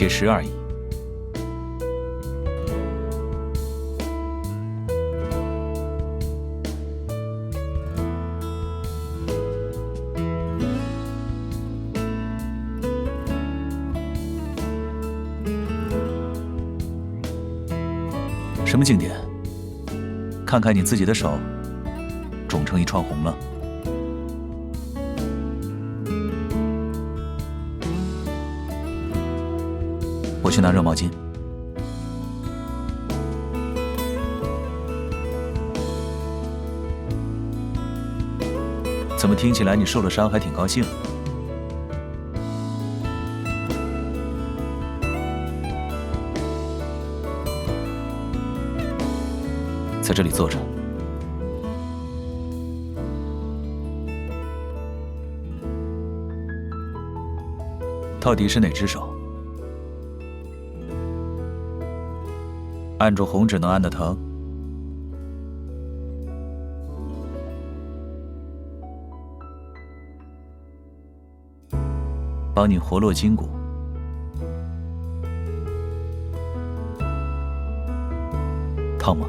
切实而已。什么经典？看看你自己的手，肿成一串红了。我去拿热毛巾。怎么听起来你受了伤还挺高兴？在这里坐着。到底是哪只手？按住红指能按得疼？帮你活络筋骨。烫吗？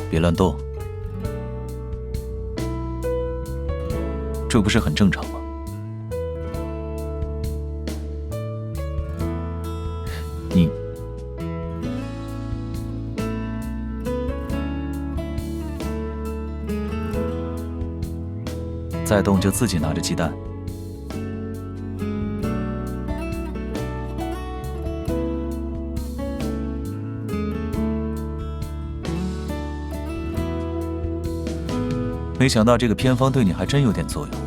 别乱动，这不是很正常吗？你再动就自己拿着鸡蛋。没想到这个偏方对你还真有点作用。